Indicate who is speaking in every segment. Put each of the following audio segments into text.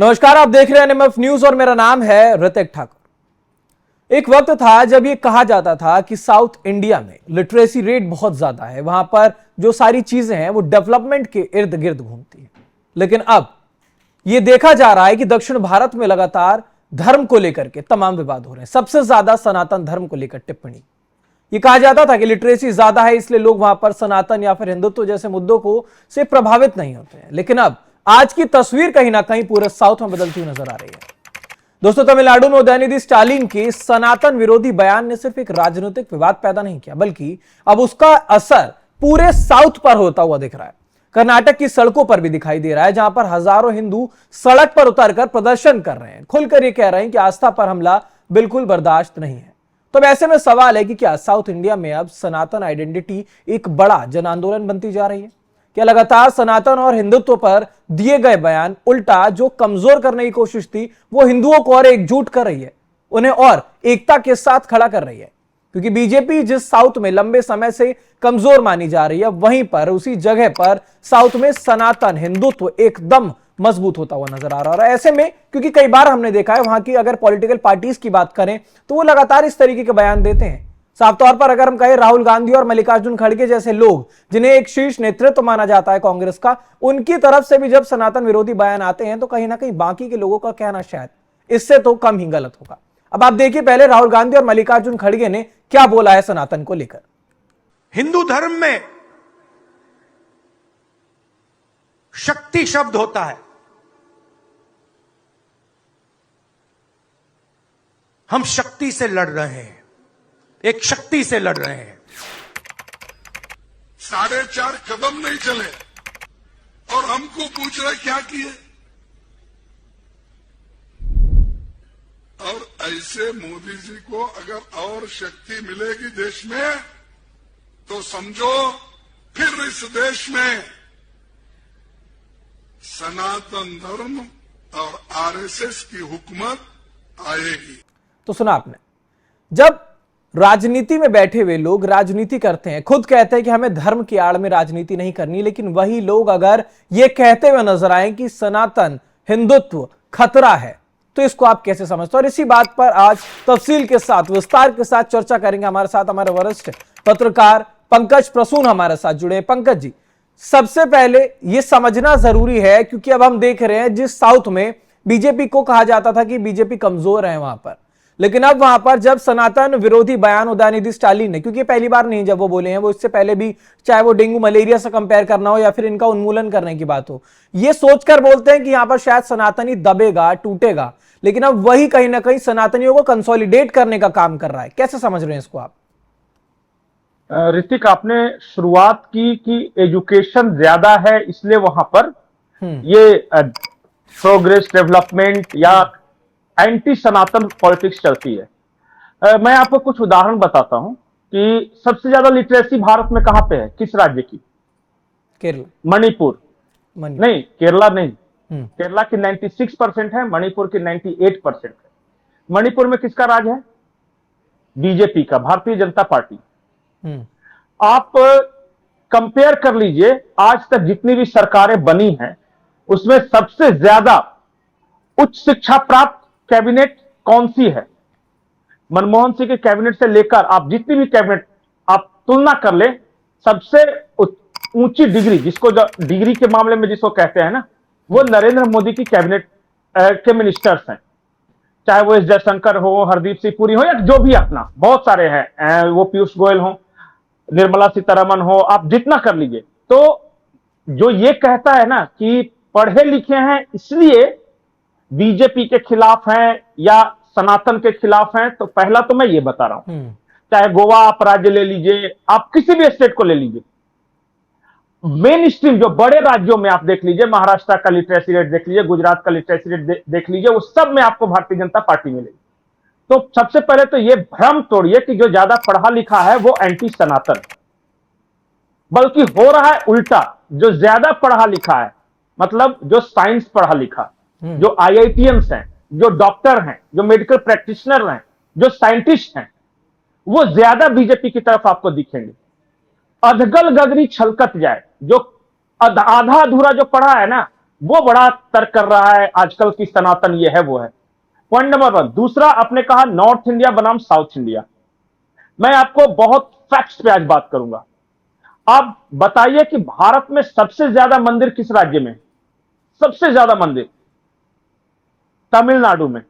Speaker 1: नमस्कार, आप देख रहे हैं एनएमएफ न्यूज और मेरा नाम है ऋतिक ठाकुर। एक वक्त था जब ये कहा जाता था कि साउथ इंडिया में लिटरेसी रेट बहुत ज्यादा है, वहां पर जो सारी चीजें हैं वो डेवलपमेंट के इर्द गिर्द घूमती है। लेकिन अब ये देखा जा रहा है कि दक्षिण भारत में लगातार धर्म को लेकर के तमाम विवाद हो रहे हैं। सबसे ज्यादा सनातन धर्म को लेकर टिप्पणी। ये कहा जाता था कि लिटरेसी ज्यादा है इसलिए लोग वहां पर सनातन या फिर हिंदुत्व जैसे मुद्दों को से प्रभावित नहीं होते हैं। लेकिन अब आज की तस्वीर कहीं ना कहीं पूरे साउथ में बदलती हुई नजर आ रही है। दोस्तों, तमिलनाडु में उदयनिधि स्टालिन के सनातन विरोधी बयान ने सिर्फ एक राजनीतिक विवाद पैदा नहीं किया, बल्कि अब उसका असर पूरे साउथ पर होता हुआ दिख रहा है। कर्नाटक की सड़कों पर भी दिखाई दे रहा है, जहां पर हजारों हिंदू सड़क पर उतरकर प्रदर्शन कर रहे हैं, खुलकर ये कह रहे हैं कि आस्था पर हमला बिल्कुल बर्दाश्त नहीं है। तो अब ऐसे में सवाल है कि क्या साउथ इंडिया में अब सनातन आइडेंटिटी एक बड़ा जन आंदोलन बनती जा रही है? क्या लगातार सनातन और हिंदुत्व पर दिए गए बयान उल्टा जो कमजोर करने की कोशिश थी वो हिंदुओं को और एकजुट कर रही है, उन्हें और एकता के साथ खड़ा कर रही है? क्योंकि बीजेपी जिस साउथ में लंबे समय से कमजोर मानी जा रही है, वहीं पर उसी जगह पर साउथ में सनातन हिंदुत्व एकदम मजबूत होता हुआ नजर आ रहा है। ऐसे में क्योंकि कई बार हमने देखा है वहां की अगर पॉलिटिकल पार्टीज की बात करें तो वो लगातार इस तरीके के बयान देते हैं। साफ तौर पर अगर हम कहें राहुल गांधी और मल्लिकार्जुन खड़गे जैसे लोग जिन्हें एक शीर्ष नेतृत्व माना जाता है कांग्रेस का, उनकी तरफ से भी जब सनातन विरोधी बयान आते हैं तो कहीं ना कहीं बाकी के लोगों का कहना शायद इससे तो कम ही गलत होगा। अब आप देखिए पहले राहुल गांधी और मल्लिकार्जुन खड़गे ने क्या बोला है सनातन को लेकर।
Speaker 2: हिंदू धर्म में शक्ति शब्द होता है। हम शक्ति से लड़ रहे हैं, एक शक्ति से लड़ रहे हैं।
Speaker 3: 4.5 कदम नहीं चले और हमको पूछ रहे क्या किए। और ऐसे मोदी जी को अगर और शक्ति मिलेगी देश में तो समझो फिर इस देश में सनातन धर्म और आरएसएस की हुकूमत आएगी।
Speaker 1: तो सुना आपने, जब राजनीति में बैठे हुए लोग राजनीति करते हैं, खुद कहते हैं कि हमें धर्म की आड़ में राजनीति नहीं करनी, लेकिन वही लोग अगर ये कहते हुए नजर आए कि सनातन हिंदुत्व खतरा है, तो इसको आप कैसे समझते हो? और इसी बात पर आज तफसील के साथ विस्तार के साथ चर्चा करेंगे। हमारे साथ हमारे वरिष्ठ पत्रकार पंकज प्रसून हमारे साथ जुड़े हैं। पंकज जी, सबसे पहले ये समझना जरूरी है क्योंकि अब हम देख रहे हैं जिस साउथ में बीजेपी को कहा जाता था कि बीजेपी कमजोर है वहां पर, लेकिन अब वहां पर जब सनातन विरोधी बयान उदयनिधि स्टालिन ने, क्योंकि पहली बार नहीं जब वो बोले हैं, वो इससे पहले भी चाहे वो डेंगू मलेरिया से कंपेयर करना हो या फिर इनका उन्मूलन करने की बात हो, ये सोचकर बोलते हैं कि यहां पर शायद सनातनी दबेगा टूटेगा, लेकिन अब वही कहीं ना कहीं सनातनियों को कंसोलिडेट करने का काम कर रहा है। कैसे समझ रहे हैं इसको आप?
Speaker 4: ऋतिक, आपने शुरुआत की कि एजुकेशन ज्यादा है इसलिए वहां पर ये प्रोग्रेस डेवलपमेंट या एंटी सनातन पॉलिटिक्स चलती है। मैं आपको कुछ उदाहरण बताता हूं कि सबसे ज्यादा लिटरेसी भारत में कहां पे है, किस राज्य की?
Speaker 1: केरला।
Speaker 4: मणिपुर नहीं, केरला नहीं। केरला की 96% है, मणिपुर की 98% है। मणिपुर में किसका राज है? बीजेपी का, भारतीय जनता पार्टी। आप कंपेयर कर लीजिए, आज तक जितनी भी सरकारें बनी हैं उसमें सबसे ज्यादा उच्च शिक्षा प्राप्त कैबिनेट कौन सी है? मनमोहन सिंह के कैबिनेट से लेकर आप जितनी भी कैबिनेट आप तुलना कर ले, सबसे ऊंची डिग्री, जिसको डिग्री के मामले में जिसको कहते हैं ना, वो नरेंद्र मोदी की कैबिनेट के मिनिस्टर्स हैं। चाहे वो एस जयशंकर हो, हरदीप सिंह पुरी हो या जो भी अपना बहुत सारे हैं, वो पीयूष गोयल हो, निर्मला सीतारमन हो, आप जितना कर लीजिए। तो जो ये कहता है ना कि पढ़े लिखे हैं इसलिए बीजेपी के खिलाफ हैं या सनातन के खिलाफ हैं, तो पहला तो मैं ये बता रहा हूं, चाहे गोवा आप राज्य ले लीजिए, आप किसी भी स्टेट को ले लीजिए, मेन स्ट्रीम जो बड़े राज्यों में आप देख लीजिए, महाराष्ट्र का लिटरेसी रेट देख लीजिए, गुजरात का लिटरेसी रेट देख लीजिए, उस सब में आपको भारतीय जनता पार्टी मिलेगी। तो सबसे पहले तो ये भ्रम तोड़िए कि जो ज्यादा पढ़ा लिखा है वो एंटी सनातन, बल्कि हो रहा है उल्टा। जो ज्यादा पढ़ा लिखा है, मतलब जो साइंस पढ़ा लिखा, जो आईआईटीएंस हैं, जो डॉक्टर हैं, जो मेडिकल प्रैक्टिशनर हैं, जो साइंटिस्ट हैं, वो ज्यादा बीजेपी की तरफ आपको दिखेंगे। अधगल गगरी छलकत जाए, जो आधा अधूरा जो पढ़ा है ना, वो बड़ा तर्क कर रहा है आजकल की सनातन ये है वो है। Point number 1। दूसरा, आपने कहा नॉर्थ इंडिया बनाम साउथ इंडिया। मैं आपको बहुत फैक्ट्स पे आज बात करूंगा। आप बताइए कि भारत में सबसे ज्यादा मंदिर किस राज्य में? सबसे ज्यादा मंदिर तमिलनाडु में।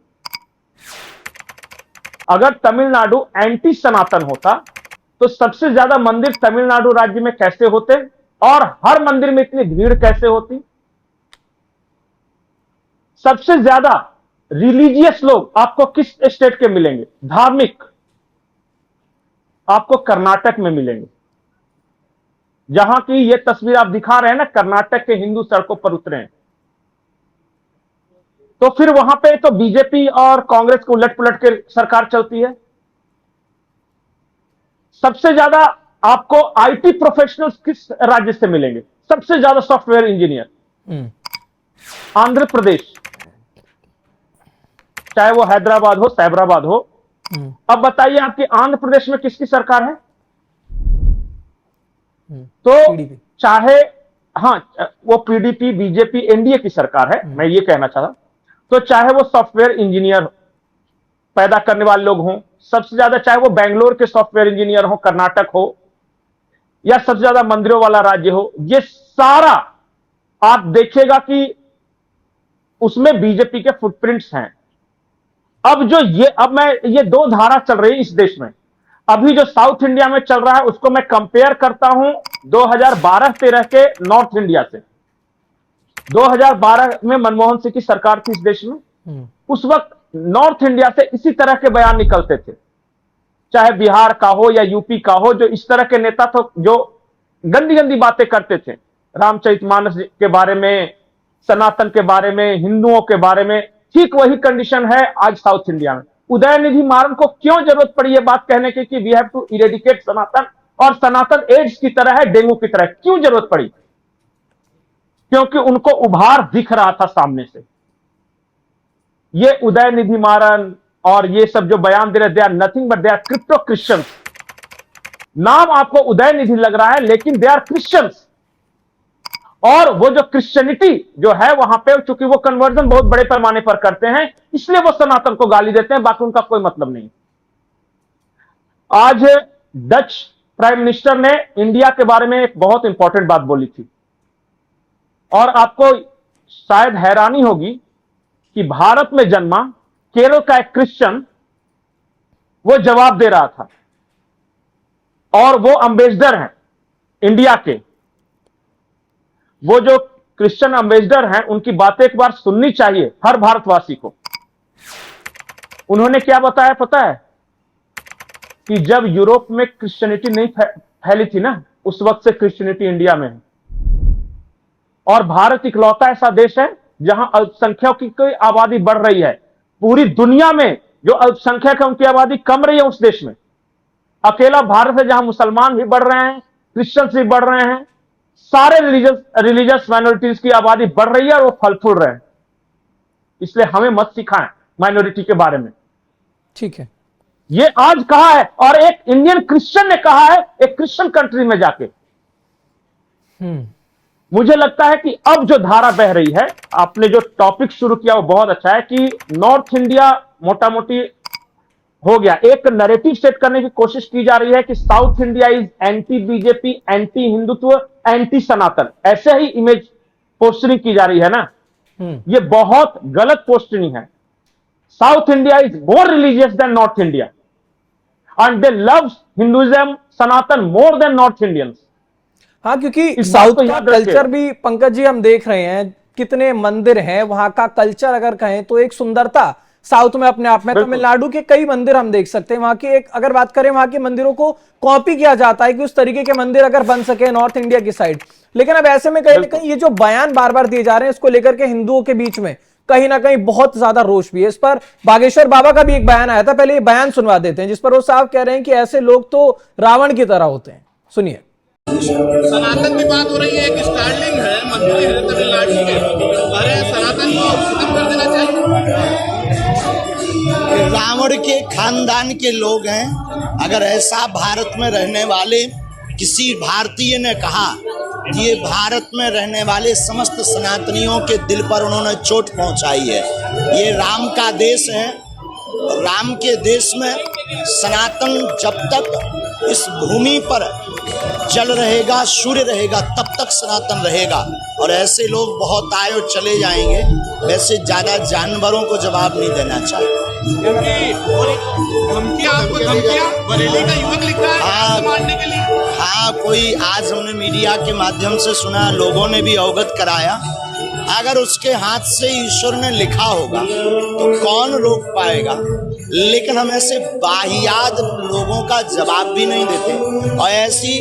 Speaker 4: अगर तमिलनाडु एंटी सनातन होता तो सबसे ज्यादा मंदिर तमिलनाडु राज्य में कैसे होते और हर मंदिर में इतनी भीड़ कैसे होती? सबसे ज्यादा रिलीजियस लोग आपको किस स्टेट के मिलेंगे? धार्मिक आपको कर्नाटक में मिलेंगे। जहां की ये तस्वीर आप दिखा रहे हैं ना, कर्नाटक के हिंदू सड़कों पर उतरे हैं। तो फिर वहां पे तो बीजेपी और कांग्रेस को उलट पुलट के सरकार चलती है। सबसे ज्यादा आपको आईटी प्रोफेशनल्स किस राज्य से मिलेंगे? सबसे ज्यादा सॉफ्टवेयर इंजीनियर आंध्र प्रदेश, चाहे वो हैदराबाद हो, साइबराबाद हो। अब बताइए आपके आंध्र प्रदेश में किसकी सरकार है? तो चाहे वो पीडीपी, बीजेपी, एनडीए की सरकार है, मैं ये कहना चाहता। तो चाहे वो सॉफ्टवेयर इंजीनियर पैदा करने वाले लोग हों, सबसे ज्यादा चाहे वो बेंगलोर के सॉफ्टवेयर इंजीनियर हो, कर्नाटक हो, या सबसे ज्यादा मंदिरों वाला राज्य हो, ये सारा आप देखिएगा कि उसमें बीजेपी के फुटप्रिंट्स हैं। अब ये दो धारा चल रही है इस देश में। अभी जो साउथ इंडिया में चल रहा है उसको मैं कंपेयर करता हूं 2012-13 के नॉर्थ इंडिया से। 2012 में मनमोहन सिंह की सरकार थी इस देश में। उस वक्त नॉर्थ इंडिया से इसी तरह के बयान निकलते थे, चाहे बिहार का हो या यूपी का हो। जो इस तरह के नेता तो जो गंदी गंदी बातें करते थे रामचरितमानस के बारे में, सनातन के बारे में, हिंदुओं के बारे में, ठीक वही कंडीशन है आज साउथ इंडिया में। उदयनिधि मारन को क्यों जरूरत पड़ी ये बात कहने की कि वी हैव टू इरेडिकेट सनातन, और सनातन एड्स की तरह है, डेंगू की तरह? क्यों जरूरत पड़ी? क्योंकि उनको उभार दिख रहा था सामने से। ये उदयनिधि मारन और ये सब जो बयान दे रहे, they are nothing but they are crypto Christians. नाम आपको उदयनिधि लग रहा है लेकिन दे आर क्रिश्चियंस। और वो जो क्रिश्चियनिटी जो है वहां पे, चूंकि वो कन्वर्जन बहुत बड़े पैमाने पर करते हैं, इसलिए वो सनातन को गाली देते हैं, बाकी उनका कोई मतलब नहीं। आज डच प्राइम मिनिस्टर ने इंडिया के बारे में एक बहुत इंपॉर्टेंट बात बोली थी, और आपको शायद हैरानी होगी कि भारत में जन्मा केरल का एक क्रिश्चियन वो जवाब दे रहा था, और वो एम्बेसडर हैं इंडिया के। वो जो क्रिश्चियन एम्बेसडर हैं उनकी बातें एक बार सुननी चाहिए हर भारतवासी को। उन्होंने क्या बताया पता है? कि जब यूरोप में क्रिश्चियनिटी नहीं फैली थी ना, उस वक्त से क्रिश्चियनिटी इंडिया में है। और भारत इकलौता ऐसा देश है जहां अल्पसंख्यकों की आबादी बढ़ रही है। पूरी दुनिया में जो अल्पसंख्यक है उनकी आबादी कम रही है उस देश में। अकेला भारत है जहां मुसलमान भी बढ़ रहे हैं, क्रिश्चियंस भी बढ़ रहे हैं, सारे रिलीजियस माइनॉरिटीज की आबादी बढ़ रही है और वो फल फूल रहे हैं। इसलिए हमें मत सिखाएं माइनॉरिटी के बारे में।
Speaker 1: ठीक है,
Speaker 4: ये आज कहा है, और एक इंडियन क्रिश्चियन ने कहा है एक क्रिश्चियन कंट्री में जाके। मुझे लगता है कि अब जो धारा बह रही है, आपने जो टॉपिक शुरू किया वो बहुत अच्छा है कि नॉर्थ इंडिया मोटा मोटी हो गया। एक नैरेटिव सेट करने की कोशिश की जा रही है कि South India is anti BJP, anti Hindutva, anti Sanatan. ऐसे ही इमेज पोस्टरिंग की जा रही है ना, ये बहुत गलत पोस्टरिंग है। South India is more religious than North India, and they love Hinduism, Sanatan more than North Indians.
Speaker 1: हाँ, क्योंकि साउथ का कल्चर भी पंकज जी हम देख रहे हैं, कितने मंदिर हैं, वहां का कल्चर अगर कहें तो एक सुंदरता साउथ में अपने आप में। तमिलनाडु के कई मंदिर हम देख सकते हैं, वहां की एक अगर बात करें, वहां के मंदिरों को कॉपी किया जाता है कि उस तरीके के मंदिर अगर बन सके नॉर्थ इंडिया की साइड। लेकिन अब ऐसे में कहीं ना कहीं ये जो बयान बार बार दिए जा रहे हैं, इसको लेकर के हिंदुओं के बीच में कहीं ना कहीं बहुत ज्यादा रोष भी है। इस पर बागेश्वर बाबा का भी एक बयान आया था, पहले ये बयान सुनवा देते हैं, जिस पर वो साहब कह रहे हैं कि ऐसे लोग तो रावण की तरह होते हैं। सुनिए।
Speaker 5: सनातन की बात हो रही है, एक स्टार्लिंग है, मंदिर है तमिलनाडु के, अरे सनातन को खत्म कर देना चाहिए।
Speaker 6: रावण के खानदान के लोग हैं। अगर ऐसा भारत में रहने वाले किसी भारतीय ने कहा कि ये भारत में रहने वाले समस्त सनातनियों के दिल पर उन्होंने चोट पहुंचाई है। ये राम का देश है। राम के देश में सनातन जब तक इस भूमि पर जल रहेगा, सूर्य रहेगा, तब तक सनातन रहेगा। और ऐसे लोग बहुत आए और चले जाएंगे। वैसे ज्यादा जानवरों को जवाब नहीं देना चाहिए।
Speaker 5: बरेली का युवक लिखा है मारने के लिए।
Speaker 6: हाँ, कोई आज हमने मीडिया के माध्यम से सुना, लोगों ने भी अवगत कराया। अगर उसके हाथ से ईश्वर ने लिखा होगा तो कौन रोक पाएगा। लेकिन हम ऐसे वाहियात लोगों का जवाब भी नहीं देते और ऐसी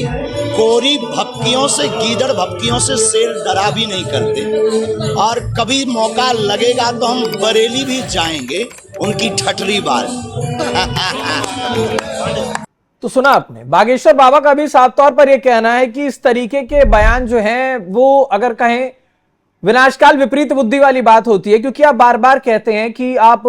Speaker 6: कोरी भपकियों से, गीदड़ भपकियों से शेर डरा भी नहीं करते। और कभी मौका लगेगा तो हम बरेली भी जाएंगे उनकी ठठरी बार।
Speaker 1: तो सुना आपने, बागेश्वर बाबा का भी साफ तौर पर यह कहना है कि इस तरीके के बयान जो हैं वो अगर कहें विनाशकाल विपरीत बुद्धि वाली बात होती है, क्योंकि आप बार बार कहते हैं कि आप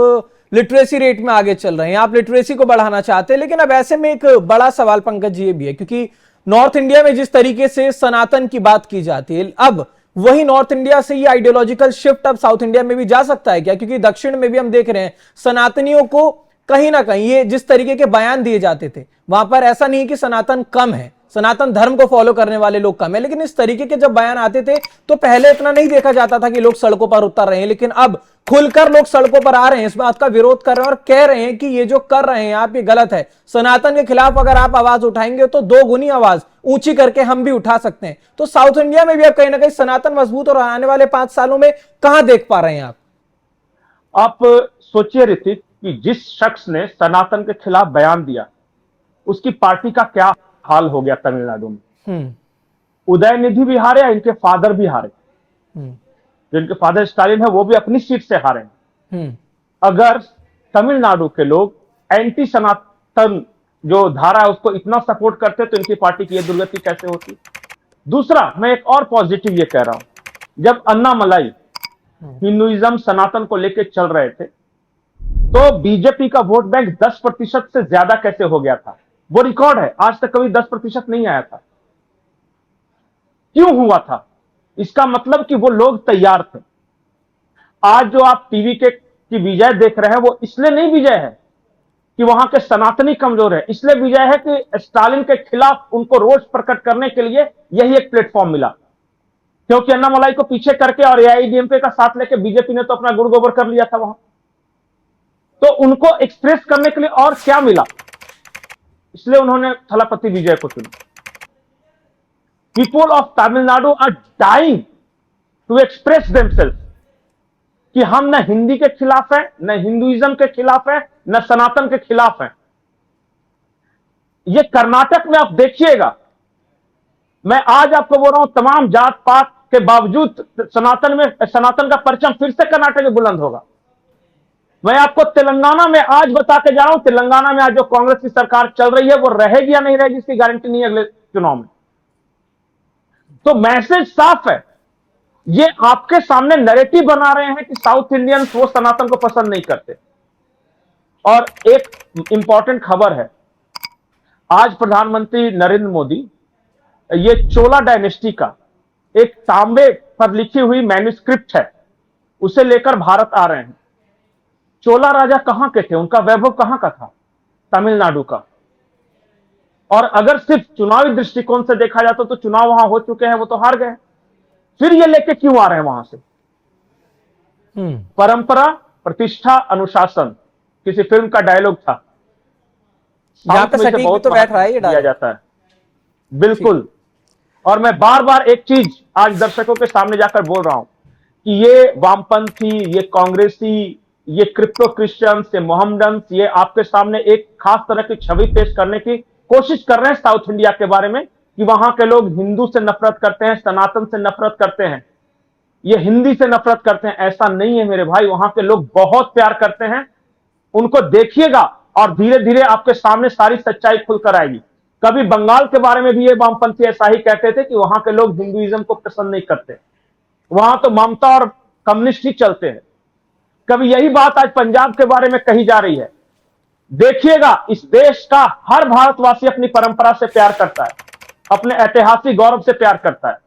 Speaker 1: लिटरेसी रेट में आगे चल रहे हैं, आप लिटरेसी को बढ़ाना चाहते हैं। लेकिन अब ऐसे में एक बड़ा सवाल पंकज जी ये भी है, क्योंकि नॉर्थ इंडिया में जिस तरीके से सनातन की बात की जाती है, अब वही नॉर्थ इंडिया से ये आइडियोलॉजिकल शिफ्ट अब साउथ इंडिया में भी जा सकता है क्या? क्योंकि दक्षिण में भी हम देख रहे हैं सनातनियों को कहीं ना कहीं ये जिस तरीके के बयान दिए जाते थे वहां पर ऐसा नहीं कि सनातन कम है, सनातन धर्म को फॉलो करने वाले लोग कम है, लेकिन इस तरीके के जब बयान आते थे तो पहले इतना नहीं देखा जाता था कि लोग सड़कों पर उतर रहे हैं। लेकिन अब खुलकर लोग सड़कों पर आ रहे हैं, इस बात का विरोध कर रहे हैं और कह रहे हैं कि ये जो कर रहे हैं आप, ये गलत है। सनातन के खिलाफ अगर आप आवाज उठाएंगे तो दो गुनी आवाज ऊंची करके हम भी उठा सकते हैं। तो साउथ इंडिया में भी अब कहीं ना कहीं सनातन मजबूत और आने वाले 5 सालों में कहां देख पा रहे हैं आप?
Speaker 4: आप सोचिए ऋतिक कि जिस शख्स ने सनातन के खिलाफ बयान दिया उसकी पार्टी का क्या हाल हो गया तमिलनाडु में। उदयनिधि भी हारे, इनके फादर भी हारे। जिनके फादर स्टालिन है वो भी अपनी सीट से हारे। अगर तमिलनाडु के लोग एंटी सनातन जो धारा है उसको इतना सपोर्ट करते तो इनकी पार्टी की ये दुर्गति कैसे होती। दूसरा, मैं एक और पॉजिटिव ये कह रहा हूं, जब अन्नामलाई हिंदुइज्म सनातन को लेकर चल रहे थे तो बीजेपी का वोट बैंक 10% से ज्यादा कैसे हो गया था, वो रिकॉर्ड है। आज तक कभी 10% नहीं आया था। क्यों हुआ था? इसका मतलब कि वो लोग तैयार थे। आज जो आप टीवी की विजय देख रहे हैं वो इसलिए नहीं विजय है कि वहां के सनातनी कमजोर है, इसलिए विजय है कि स्टालिन के खिलाफ उनको रोष प्रकट करने के लिए यही एक प्लेटफॉर्म मिला। क्योंकि अन्नामलाई को पीछे करके और एआईडीएमके का साथ लेके बीजेपी ने तो अपना गुड़ गोबर कर लिया था वहां, तो उनको एक्सप्रेस करने के लिए और क्या मिला, इसलिए उन्होंने थलापति विजय को चुना। People of Tamil Nadu are dying to express themselves कि हम न हिंदी के खिलाफ है, न हिंदुइज्म के खिलाफ है, न सनातन के खिलाफ है। ये कर्नाटक में आप देखिएगा, मैं आज आपको बोल रहा हूं, तमाम जात पात के बावजूद सनातन का परचम फिर से कर्नाटक में बुलंद होगा। मैं आपको तेलंगाना में आज बता के जा रहा हूं, तेलंगाना में आज जो कांग्रेस की सरकार चल रही है वो रहेगी या नहीं रहेगी इसकी गारंटी नहीं है अगले चुनाव में। तो मैसेज साफ है। ये आपके सामने नैरेटिव बना रहे हैं कि साउथ इंडियंस वो सनातन को पसंद नहीं करते। और एक इंपॉर्टेंट खबर है, आज प्रधानमंत्री नरेंद्र मोदी ये चोला डायनेस्टी का एक तांबे पर लिखी हुई मैन्युस्क्रिप्ट है, उसे लेकर भारत आ रहे हैं। चोला राजा कहां के थे, उनका वैभव कहां का था? तमिलनाडु का। और अगर सिर्फ चुनावी दृष्टिकोण से देखा जाता तो चुनाव वहां हो चुके हैं, वो तो हार गए, फिर ये लेके क्यों आ रहे हैं वहां से? परंपरा, प्रतिष्ठा, अनुशासन, किसी फिल्म का डायलॉग था,
Speaker 1: यहां पे सटीक भी तो बैठ रहा है ये
Speaker 4: दिया जाता है। बिल्कुल। और मैं बार बार एक चीज आज दर्शकों के सामने जाकर बोल रहा हूं कि ये वामपंथी, ये कांग्रेसी, ये क्रिप्टो क्रिश्चियंस, ये मोहम्मडन्स, ये आपके सामने एक खास तरह की छवि पेश करने की कोशिश कर रहे हैं साउथ इंडिया के बारे में कि वहां के लोग हिंदू से नफरत करते हैं, सनातन से नफरत करते हैं, ये हिंदी से नफरत करते हैं। ऐसा नहीं है मेरे भाई, वहां के लोग बहुत प्यार करते हैं। उनको देखिएगा और धीरे धीरे आपके सामने सारी सच्चाई खुलकर आएगी। कभी बंगाल के बारे में भी ये वामपंथी ऐसा ही कहते थे कि वहां के लोग हिंदुइज्म को पसंद नहीं करते, वहां तो ममता और कम्युनिस्ट ही चलते हैं। कभी यही बात आज पंजाब के बारे में कही जा रही है। देखिएगा, इस देश का हर भारतवासी अपनी परंपरा से प्यार करता है, अपने ऐतिहासिक गौरव से प्यार करता है।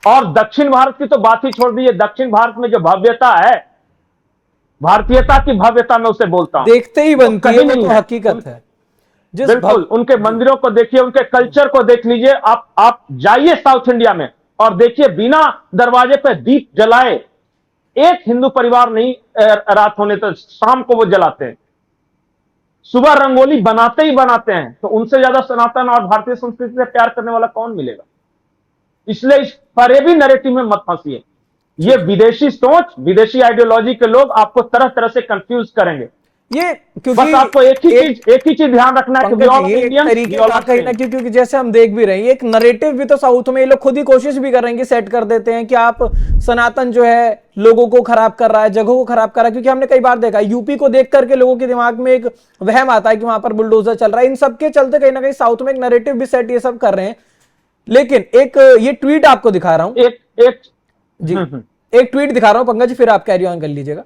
Speaker 4: और दक्षिण भारत की तो बात ही छोड़ दीजिए, दक्षिण भारत में जो भव्यता है, भारतीयता की भव्यता मैं उसे बोलता हूं,
Speaker 1: देखते ही बनती है,
Speaker 4: नहीं
Speaker 1: वो तो
Speaker 4: है।
Speaker 1: हकीकत है। जिस
Speaker 4: बिल्कुल, उनके मंदिरों को देखिए, उनके कल्चर को देख लीजिए। आप जाइए साउथ इंडिया में और देखिए, बिना दरवाजे पे दीप जलाए एक हिंदू परिवार नहीं, रात होने तक शाम को वो जलाते हैं, सुबह रंगोली बनाते ही बनाते हैं। तो उनसे ज्यादा सनातन और भारतीय संस्कृति से प्यार करने वाला कौन मिलेगा? इसलिए इस फरेबी नैरेटिव में मत फंसिए। ये विदेशी सोच, विदेशी आइडियोलॉजी के लोग आपको तरह तरह से कंफ्यूज करेंगे।
Speaker 1: ये क्योंकि
Speaker 4: बस आपको एक ही चीज ध्यान रखना है कि
Speaker 1: पंकज जी, एक तरीके का कहीं ना क्योंकि जैसे हम देख भी रहे हैं, एक नरेटिव भी तो साउथ में ये लोग खुद ही कोशिश भी कर रहे हैं कि सेट कर देते हैं कि आप सनातन जो है लोगों को खराब कर रहा है, जगहों को खराब कर रहा है। क्योंकि हमने कई बार देखा, यूपी को देख करके लोगों के दिमाग में एक वहम आता है कि वहां पर बुलडोजर चल रहा है। इन सबके चलते कहीं ना कहीं साउथ में एक नरेटिव भी सेट ये सब कर रहे हैं। लेकिन एक ये ट्वीट आपको दिखा रहा हूं, एक ट्वीट दिखा रहा हूं पंकज जी, फिर आप कैरी ऑन कर लीजिएगा।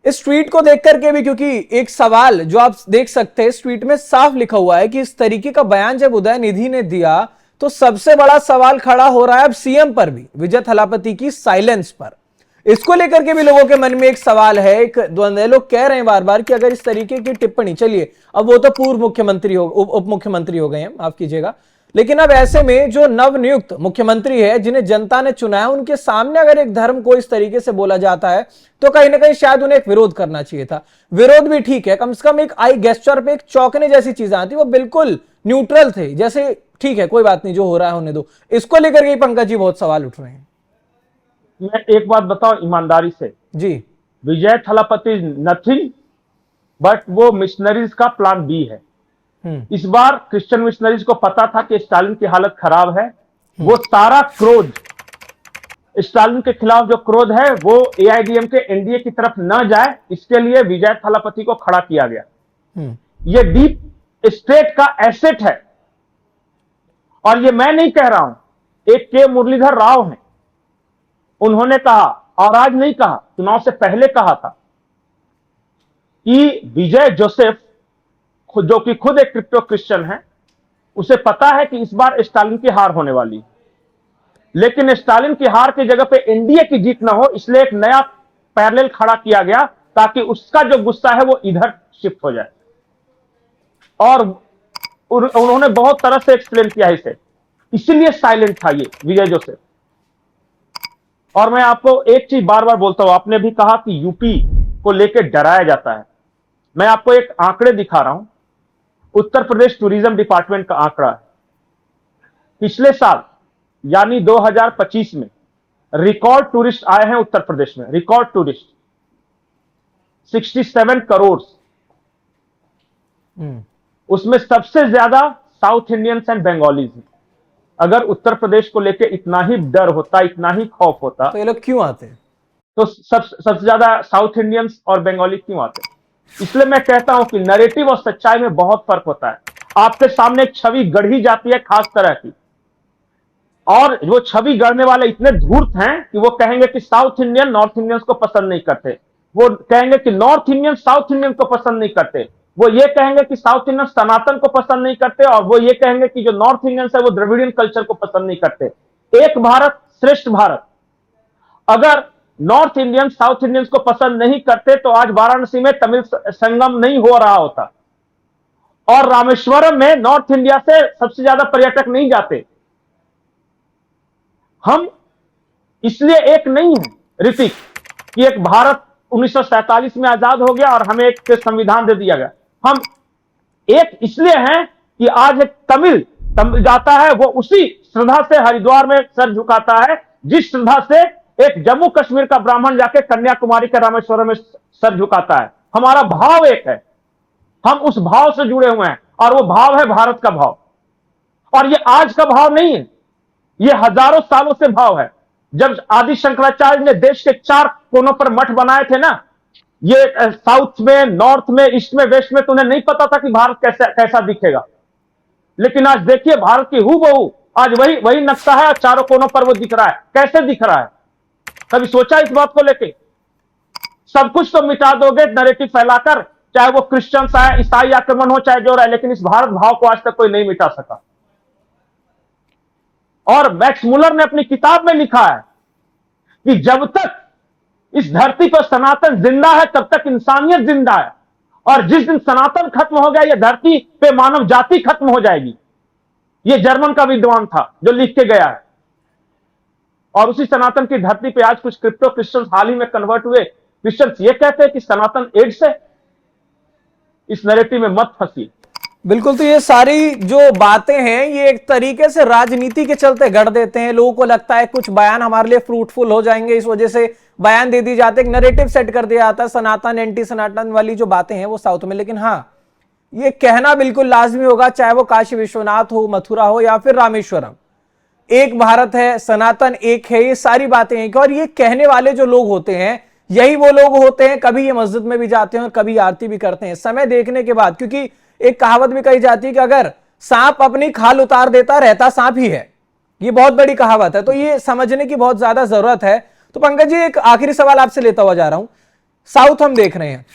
Speaker 1: इस ट्वीट को देख करके भी, क्योंकि एक सवाल जो आप देख सकते हैं इस ट्वीट में साफ लिखा हुआ है कि इस तरीके का बयान जब उदयनिधि ने दिया तो सबसे बड़ा सवाल खड़ा हो रहा है अब सीएम पर भी, विजय थलापति की साइलेंस पर। इसको लेकर के भी लोगों के मन में एक सवाल है, एक द्वंद्व। लोग कह रहे हैं बार बार कि अगर इस तरीके की टिप्पणी, चलिए अब वो तो पूर्व मुख्यमंत्री हो, उप मुख्यमंत्री हो गए हैं, माफ कीजिएगा, लेकिन अब ऐसे में जो नवनियुक्त मुख्यमंत्री है जिन्हें जनता ने चुना है, उनके सामने अगर एक धर्म को इस तरीके से बोला जाता है तो कहीं ना कहीं शायद उन्हें एक विरोध करना चाहिए था। विरोध भी ठीक है, कम से कम एक आई गेस्चर पे एक चौंकने जैसी चीजें आती, वो बिल्कुल न्यूट्रल थे, जैसे ठीक है कोई बात नहीं, जो हो रहा है होने दो। इसको लेकर के पंकज जी बहुत सवाल उठ रहे हैं।
Speaker 4: मैं एक बात बताऊं ईमानदारी से
Speaker 1: जी,
Speaker 4: विजय थलापति नथिंग बट वो मिशनरीज का प्लान बी है। इस बार क्रिश्चियन मिशनरीज को पता था कि स्टालिन की हालत खराब है। वो सारा क्रोध, स्टालिन के खिलाफ जो क्रोध है वो एआईडीएम के एनडीए की तरफ न जाए, इसके लिए विजय थलापति को खड़ा किया गया। ये डीप स्टेट का एसेट है। और ये मैं नहीं कह रहा हूं, एक के मुरलीधर राव हैं, उन्होंने कहा, और आज नहीं कहा, चुनाव से पहले कहा था कि विजय जोसेफ, जो कि खुद एक क्रिप्टो क्रिश्चियन है, उसे पता है कि इस बार स्टालिन की हार होने वाली है, लेकिन स्टालिन की हार की जगह पे एनडीए की जीत ना हो, इसलिए एक नया पैरेलल खड़ा किया गया ताकि उसका जो गुस्सा है वो इधर शिफ्ट हो जाए। और उन्होंने बहुत तरह से एक्सप्लेन किया इसे, इसीलिए साइलेंट था ये विजय जोसेफ। और मैं आपको एक चीज बार बार बोलता हूं, आपने भी कहा कि यूपी को लेकर डराया जाता है। मैं आपको एक आंकड़े दिखा रहा हूं, उत्तर प्रदेश टूरिज्म डिपार्टमेंट का आंकड़ा है। पिछले साल यानी 2025 में रिकॉर्ड टूरिस्ट आए हैं उत्तर प्रदेश में, रिकॉर्ड टूरिस्ट 67 करोड़। उसमें सबसे ज्यादा साउथ इंडियंस एंड बंगालीज हैं। अगर उत्तर प्रदेश को लेकर इतना ही डर होता, इतना ही खौफ होता,
Speaker 1: तो ये लोग क्यों आते?
Speaker 4: तो सबसे ज्यादा साउथ इंडियंस और बंगाली क्यों आते? इसलिए मैं कहता हूं कि नैरेटिव और सच्चाई में बहुत फर्क होता है। आपके सामने एक छवि गढ़ी जाती है खास तरह की, और वो छवि गढ़ने वाले इतने धूर्त हैं कि वो कहेंगे कि साउथ इंडियन नॉर्थ इंडियंस को पसंद नहीं करते, वो कहेंगे कि नॉर्थ इंडियन साउथ इंडियन को पसंद नहीं करते, वो ये कहेंगे कि साउथ इंडियन सनातन को पसंद नहीं करते, और वो ये कहेंगे कि जो नॉर्थ इंडियंस है वो द्रविडियन कल्चर को पसंद नहीं करते। एक भारत श्रेष्ठ भारत। अगर नॉर्थ इंडियन साउथ इंडियंस को पसंद नहीं करते तो आज वाराणसी में तमिल संगम नहीं हो रहा होता, और रामेश्वरम में नॉर्थ इंडिया से सबसे ज्यादा पर्यटक नहीं जाते। हम इसलिए एक नहीं है ऋतिक कि एक भारत 1947 में आजाद हो गया और हमें एक संविधान दे दिया गया। हम एक इसलिए हैं कि आज एक तमिल जाता है, वो उसी श्रद्धा से हरिद्वार में सर झुकाता है जिस श्रद्धा से एक जम्मू कश्मीर का ब्राह्मण जाके कन्याकुमारी के रामेश्वरम में सर झुकाता है। हमारा भाव एक है, हम उस भाव से जुड़े हुए हैं, और वो भाव है भारत का भाव। और ये आज का भाव नहीं है, ये हजारों सालों से भाव है। जब आदि शंकराचार्य ने देश के 4 कोनों पर मठ बनाए थे ना, ये साउथ में, नॉर्थ में, ईस्ट में, वेस्ट में, तो उन्हें नहीं पता था कि भारत कैसा दिखेगा। लेकिन आज देखिए भारत की हूबहू आज वही नक्शा है, और चारों कोनों पर वो दिख रहा है। कैसे दिख रहा है? कभी सोचा इस बात को लेके? सब कुछ तो मिटा दोगे नैरेटिव फैलाकर, चाहे वो क्रिश्चियंस आए, ईसाई आक्रमण हो, चाहे जो रहा है, लेकिन इस भारत भाव को आज तक कोई नहीं मिटा सका। और मैक्स मुलर ने अपनी किताब में लिखा है कि जब तक इस धरती पर सनातन जिंदा है तब तक इंसानियत जिंदा है, और जिस दिन सनातन खत्म हो गया यह धरती पे मानव जाति खत्म हो जाएगी। यह जर्मन का विद्वान था जो लिख के गया है। और उसी सनातन की धरती पे आज कुछ क्रिप्टो क्रिश्चियंस हाल ही में कन्वर्ट हुए क्रिश्चियंस ये कहते हैं कि सनातन एड्स है। इस नैरेटिव में मत फंसी।
Speaker 1: बिल्कुल, तो ये सारी जो बातें हैं ये एक तरीके से राजनीति के चलते गढ़ देते हैं। लोगों को लगता है कुछ बयान हमारे लिए फ्रूटफुल हो जाएंगे, इस वजह से बयान दे दी जाते, एक नैरेटिव सेट कर दिया जाता है। सनातन एंटी सनातन वाली जो बातें हैं वो साउथ में, लेकिन हाँ ये कहना बिल्कुल लाजमी होगा, चाहे वो काशी विश्वनाथ हो, मथुरा हो या फिर रामेश्वरम, एक भारत है, सनातन एक है, ये सारी बातें हैं। और ये कहने वाले जो लोग होते हैं यही वो लोग होते हैं, कभी ये मस्जिद में भी जाते हैं और कभी आरती भी करते हैं समय देखने के बाद। क्योंकि एक कहावत भी कही जाती है कि अगर सांप अपनी खाल उतार देता रहता सांप ही है, ये बहुत बड़ी कहावत है। तो ये समझने की बहुत ज्यादा जरूरत है। तो पंकज जी, एक आखिरी सवाल आपसे लेता हुआ जा रहा हूं। साउथ हम देख रहे हैं,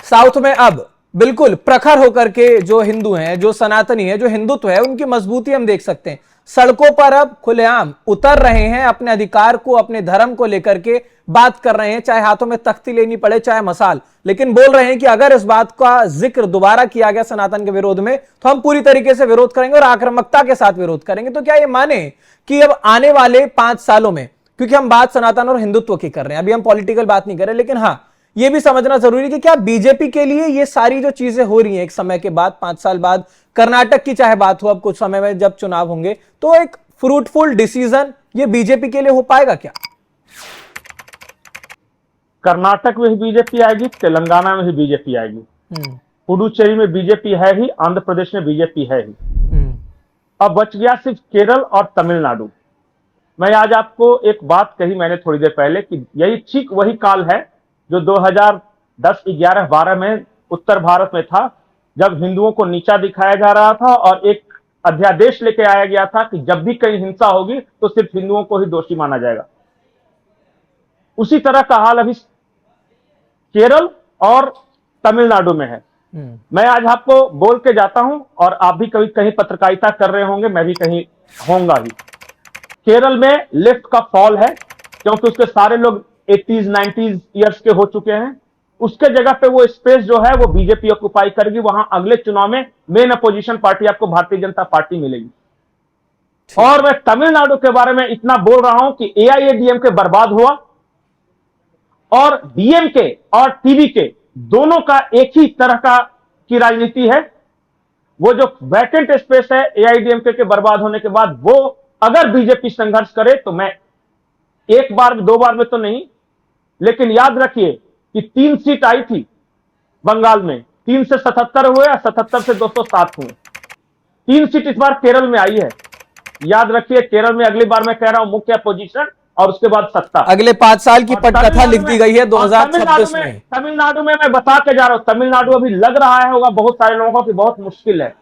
Speaker 1: साउथ में अब बिल्कुल प्रखर होकर के जो हिंदू हैं, जो सनातनी है, जो हिंदुत्व है, उनकी मजबूती हम देख सकते हैं। सड़कों पर अब खुलेआम उतर रहे हैं, अपने अधिकार को, अपने धर्म को लेकर के बात कर रहे हैं, चाहे हाथों में तख्ती लेनी पड़े, चाहे मसाल, लेकिन बोल रहे हैं कि अगर इस बात का जिक्र दोबारा किया गया सनातन के विरोध में तो हम पूरी तरीके से विरोध करेंगे और आक्रामकता के साथ विरोध करेंगे। तो क्या ये माने कि अब आने वाले 5 सालों में, क्योंकि हम बात सनातन और हिंदुत्व की कर रहे हैं, अभी हम पॉलिटिकल बात नहीं कर रहे, लेकिन हाँ ये भी समझना जरूरी है कि क्या बीजेपी के लिए ये सारी जो चीजें हो रही हैं एक समय के बाद, 5 साल बाद, कर्नाटक की चाहे बात हो अब कुछ समय में जब चुनाव होंगे, तो एक फ्रूटफुल डिसीजन ये बीजेपी के लिए हो पाएगा क्या?
Speaker 4: कर्नाटक में ही बीजेपी आएगी, तेलंगाना में ही बीजेपी आएगी, पुडुचेरी में बीजेपी है ही, आंध्र प्रदेश में बीजेपी है ही। अब बच गया सिर्फ केरल और तमिलनाडु। मैं आज आपको एक बात कही मैंने थोड़ी देर पहले कि यही ठीक वही काल है जो 2010, 11, 12 में उत्तर भारत में था, जब हिंदुओं को नीचा दिखाया जा रहा था और एक अध्यादेश लेके आया गया था कि जब भी कहीं हिंसा होगी तो सिर्फ हिंदुओं को ही दोषी माना जाएगा। उसी तरह का हाल अभी केरल और तमिलनाडु में है। मैं आज आपको बोल के जाता हूं, और आप भी कभी कहीं पत्रकारिता कर रहे होंगे, मैं भी कहीं होऊंगा ही। केरल में लेफ्ट का फॉल है क्योंकि उसके सारे लोग 80s 90s ईयर्स के हो चुके हैं। उसके जगह पे वो स्पेस जो है वो बीजेपी ऑक्युपाई करेगी। वहां अगले चुनाव में मेन अपोजिशन पार्टी आपको भारतीय जनता पार्टी मिलेगी। और मैं तमिलनाडु के बारे में इतना बोल रहा हूं कि एआईएडीएमके बर्बाद हुआ और डीएमके और टीवीके दोनों का एक ही तरह का की राजनीति है। वो जो वैकेंट स्पेस है एआईएडीएमके के बर्बाद होने के बाद, वो अगर बीजेपी संघर्ष करे तो मैं एक बार में 2 बार में तो नहीं, लेकिन याद रखिए कि 3 सीट आई थी बंगाल में, 3 से 77 हुए, 77 से 207 हुए। 3 सीट इस बार केरल में आई है। याद रखिए, केरल में अगली बार मैं कह रहा हूं मुख्य अपोजिशन और उसके बाद सत्ता।
Speaker 1: अगले 5 साल की पटकथा लिख दी गई है 2026 में।
Speaker 4: तमिलनाडु में मैं बता के जा रहा हूं, तमिलनाडु अभी लग रहा है होगा बहुत सारे लोगों को कि बहुत मुश्किल है।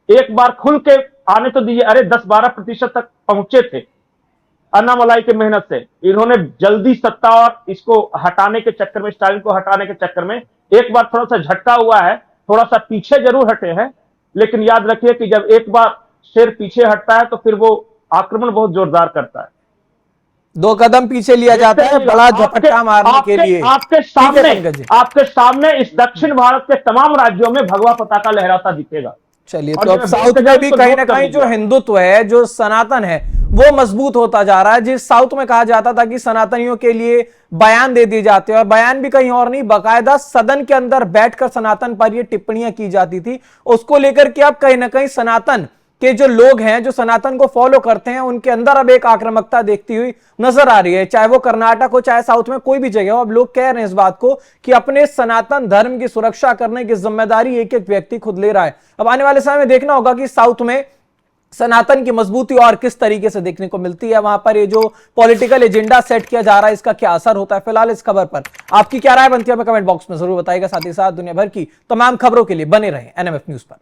Speaker 4: एक बार खुल के आने तो दीजिए। अरे 10-12% तक पहुंचे थे अन्नामलाई की मेहनत से। इन्होंने जल्दी सत्ता और इसको हटाने के चक्कर में, स्टालिन को हटाने के चक्कर में एक बार थोड़ा सा झटका हुआ है, थोड़ा सा पीछे जरूर हटे हैं, लेकिन याद रखिए कि जब एक बार शेर पीछे हटता है तो फिर वो आक्रमण बहुत जोरदार करता है।
Speaker 1: 2 कदम पीछे लिया जाता है बड़ा झपट्टा मारने के लिए।
Speaker 4: आपके सामने इस दक्षिण भारत के तमाम राज्यों में भगवा पताका लहराता दिखेगा।
Speaker 1: चलिए, तो अब साउथ में भी कहीं ना कहीं जो हिंदुत्व है, जो सनातन है, वो मजबूत होता जा रहा है। जिस साउथ में कहा जाता था कि सनातनियों के लिए बयान दे दिए जाते हैं, और बयान भी कहीं और नहीं, बाकायदा सदन के अंदर बैठकर सनातन पर ये टिप्पणियां की जाती थी, उसको लेकर के अब कहीं ना कहीं सनातन के जो लोग हैं, जो सनातन को फॉलो करते हैं, उनके अंदर अब एक आक्रामकता देखती हुई नजर आ रही है। चाहे वो कर्नाटक हो, चाहे साउथ में कोई भी जगह हो, अब लोग कह रहे हैं इस बात को कि अपने सनातन धर्म की सुरक्षा करने की जिम्मेदारी एक एक व्यक्ति खुद ले रहा है। अब आने वाले समय में देखना होगा कि साउथ में सनातन की मजबूती और किस तरीके से देखने को मिलती है। वहां पर ये जो पॉलिटिकल एजेंडा सेट किया जा रहा है, इसका क्या असर होता है। फिलहाल इस खबर पर आपकी क्या राय बनती है, हमें कमेंट बॉक्स में जरूर बताइएगा। साथ ही साथ दुनिया भर की तमाम खबरों के लिए बने रहें एनएमएफ न्यूज पर।